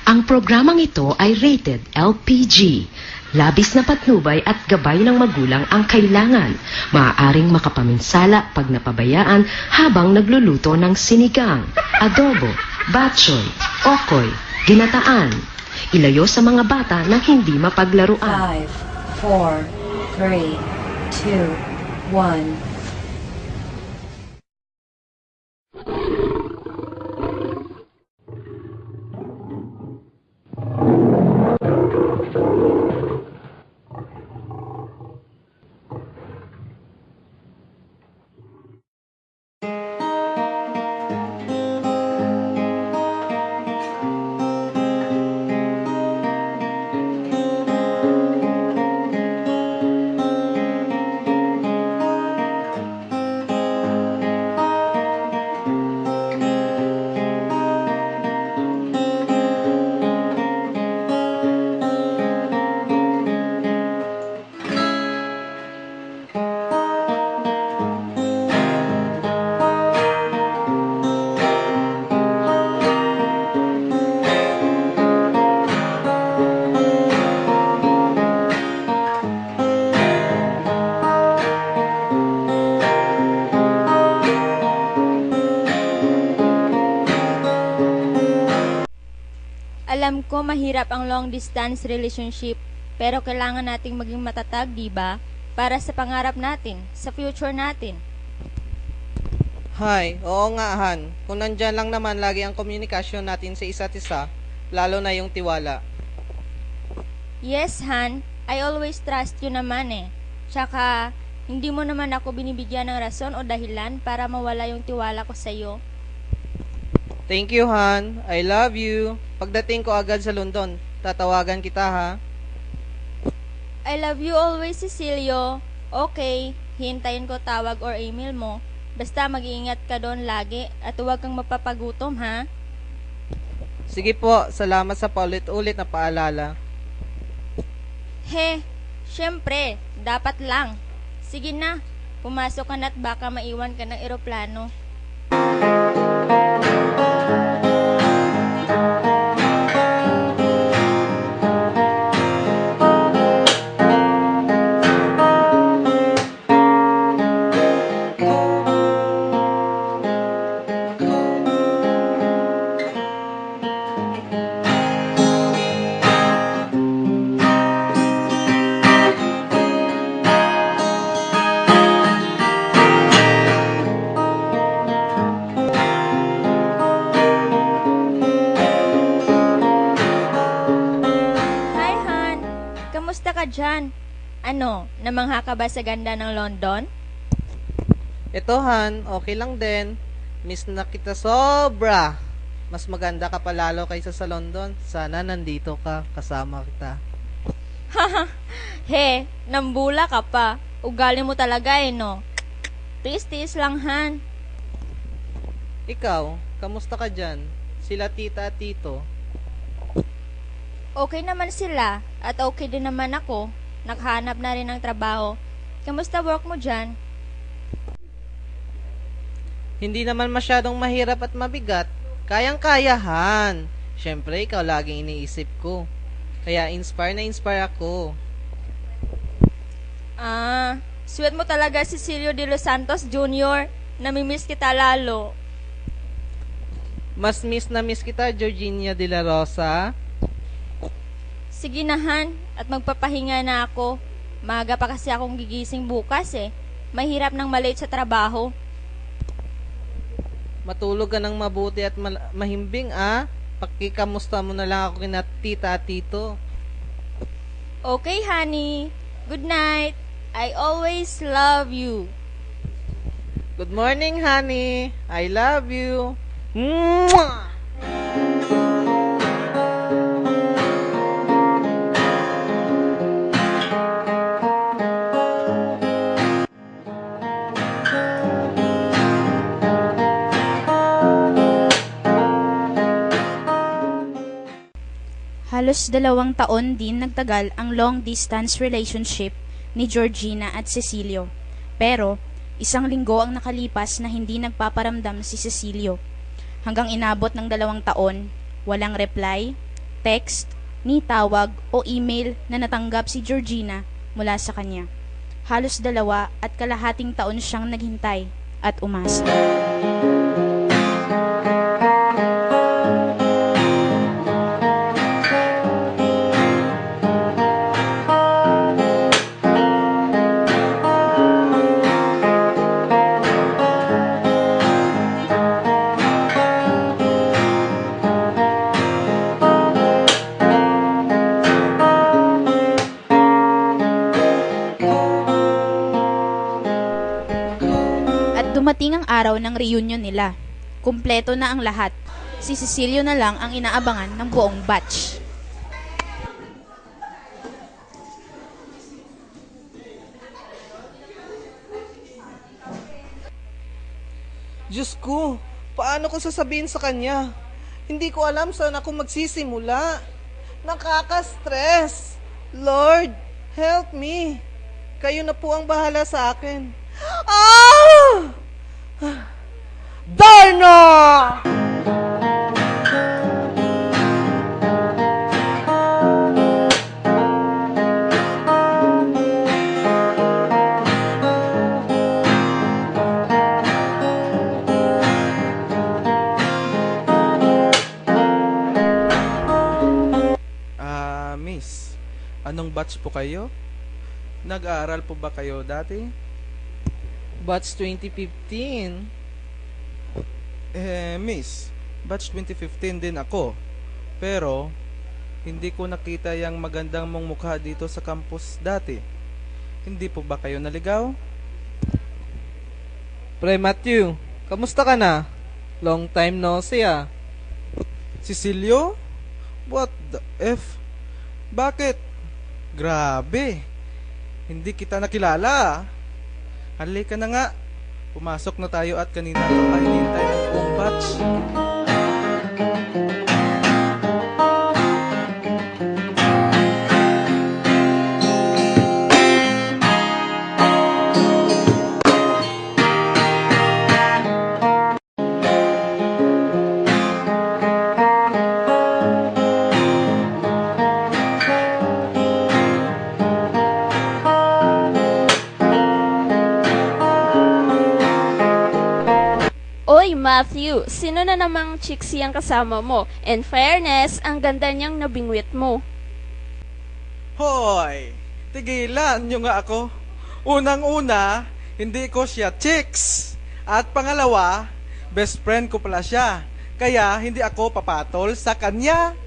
Ang programang ito ay rated LPG. Labis na patnubay at gabay ng magulang ang kailangan. Maaaring makapaminsala pag napabayaan habang nagluluto ng sinigang, adobo, batchoy, okoy, ginataan. Ilayo sa mga bata na hindi mapaglaruan. 5, 4, 3, 2, 1. Alam ko mahirap ang long distance relationship, pero kailangan nating maging matatag, di ba? Para sa pangarap natin, sa future natin. Hay, oo nga Han. Kung nandyan lang naman lagi ang komunikasyon natin sa isa't isa, lalo na yung tiwala. Yes, Han. I always trust you naman eh. Tsaka, hindi mo naman ako binibigyan ng rason o dahilan para mawala yung tiwala ko sa'yo. Thank you Han, I love you. Pagdating ko agad sa London, tatawagan kita ha. I love you always, Cecilio. Okay, hintayin ko tawag or email mo. Basta mag-iingat ka doon lagi at huwag kang mapapagutom, ha? Sige po, salamat sa paulit-ulit na paalala. He, syempre, dapat lang. Sige na, pumasok ka na at baka maiwan ka ng eroplano. Kamusta ka dyan? Ano, namangha ka ba sa ganda ng London? Ito Han, okay lang din. Miss na kita sobra. Mas maganda ka pa lalo kaysa sa London. Sana nandito ka, kasama kita. Haha, he, nambula ka pa. Ugali mo talaga eh, no? Tiis-tiis lang, Han. Ikaw, kamusta ka dyan? Sila tita at tito. Okay naman sila at okay din naman ako. Nakahanap na rin ng trabaho. Kamusta work mo dyan? Hindi naman masyadong mahirap at mabigat. Kayang-kaya Han. Siyempre, ikaw laging iniisip ko. Kaya inspire ako. Sweet mo talaga si Cecilio de los Santos Jr. Namimiss kita lalo. Mas miss kita, Georgina de la Rosa. Sige na, Han, at magpapahinga na ako. Maaga pa kasi akong gigising bukas eh. Mahirap nang malate sa trabaho. Matulog ka ng mabuti at mahimbing Pakikamusta mo na lang ako kina tita at tito. Okay, honey. Good night. I always love you. Good morning, honey. I love you. Mwah! Halos 2 taon din nagtagal ang long-distance relationship ni Georgina at Cecilio. Pero, 1 linggo ang nakalipas na hindi nagpaparamdam si Cecilio. Hanggang inabot ng 2 taon, walang reply, text, ni tawag o email na natanggap si Georgina mula sa kanya. Halos 2.5 taon siyang naghintay at umasa. Dumating ang araw ng reunion nila. Kumpleto na ang lahat. Si Cecilio na lang ang inaabangan ng buong batch. Diyos ko, paano ko sasabihin sa kanya? Hindi ko alam saan ako magsisimula. Nakaka-stress. Lord, help me. Kayo na po ang bahala sa akin. Ah! Darna! Miss, anong batch po kayo? Nag-aaral po ba kayo dati? Batch 2015. Miss, batch 2015 din ako. Pero, hindi ko nakita yung magandang mong mukha dito sa campus dati. Hindi po ba kayo naligaw? Pre Matthew, kamusta ka na? Long time no see ah. Cecilio? What the F? Bakit? Grabe. Hindi kita nakilala. Halika na nga. Pumasok na tayo at kanina pa tayo hinihintay ng buong batch. Oy, Matthew, sino na namang chiksi ang kasama mo? In fairness, ang ganda niyang nabingwit mo. Hoy! Tigilan nyo nga ako. Unang-una, hindi ko siya chicks. At pangalawa, best friend ko pala siya. Kaya hindi ako papatol sa kanya.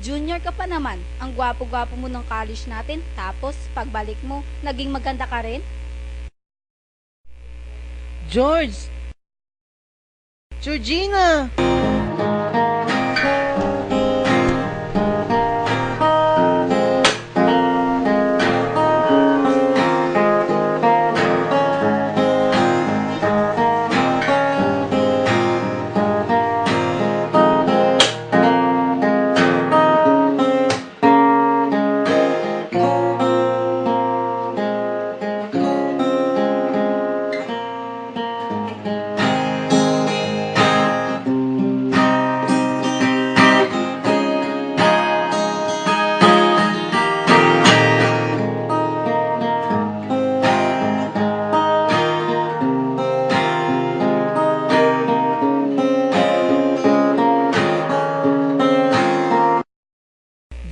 Junior ka pa naman. Ang gwapo-gwapo mo ng college natin. Tapos, pagbalik mo, naging maganda ka rin? George! Georgina!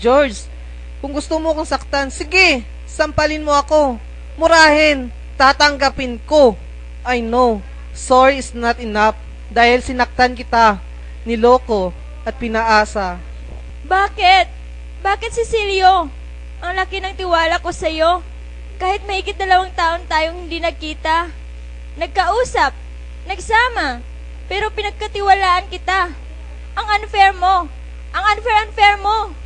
George, kung gusto mo kong saktan, sige, sampalin mo ako. Murahin, tatanggapin ko. I know, sorry is not enough dahil sinaktan kita, niloko at pinaasa. Bakit? Bakit, Cecilio? Ang laki ng tiwala ko sa'yo. Kahit mahigit 2 taon tayong hindi nagkita. Nagkausap, nagsama, pero pinagkatiwalaan kita. Ang unfair mo. Ang unfair mo.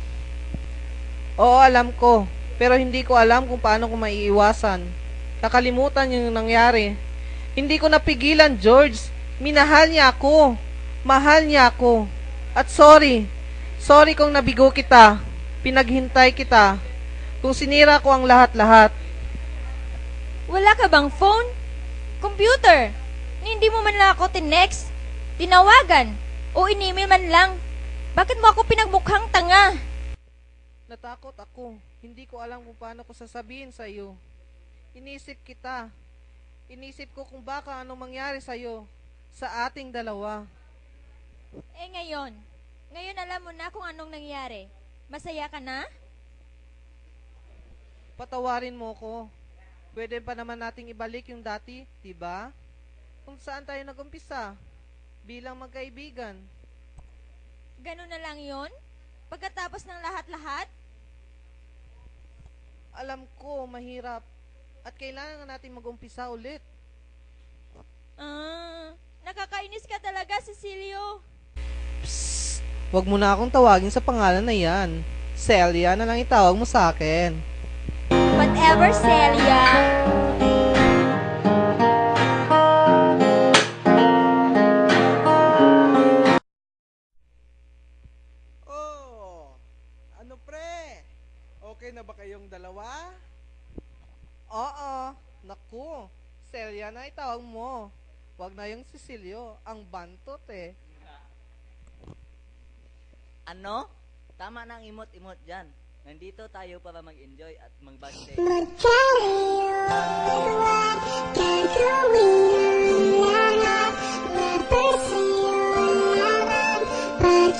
Oo, alam ko. Pero hindi ko alam kung paano ko maiiwasan. Kakalimutan yung nangyari. Hindi ko napigilan, George. Minahal niya ako. Mahal niya ako. At sorry. Sorry kung nabigo kita. Pinaghintay kita. Kung sinira ko ang lahat-lahat. Wala ka bang phone? Computer? Ni hindi mo man lang ako tinext? Tinawagan? O in-email man lang. Bakit mo ako pinagmukhang tanga? Natakot ako. Hindi ko alam kung paano ko sasabihin sa iyo. Inisip kita. Inisip ko kung baka anong mangyari sa iyo, sa ating dalawa. Eh ngayon alam mo na kung anong nangyari. Masaya ka na? Patawarin mo ko. Pwede pa naman nating ibalik yung dati, diba? Kung saan tayo nagumpisa, bilang magkaibigan. Ganun na lang yon? Pagkatapos ng lahat-lahat? Alam ko, mahirap. At kailangan natin mag-umpisa ulit. Nakakainis ka talaga, Cecilio. Psst! Huwag mo na akong tawagin sa pangalan na yan. Celia na lang itawag mo sa akin. Whatever, Celia. Oh, ano pre? Okay na ba kayong dalawa? Oo, naku. Celia na itawag mo. Huwag na yung Cecilio, ang bantot eh. Ano? Tama na ang imot-imot dyan. Nandito tayo para mag-enjoy at mag-bande. Magkaliwat, gagawin ang lahat na persiyonan, pag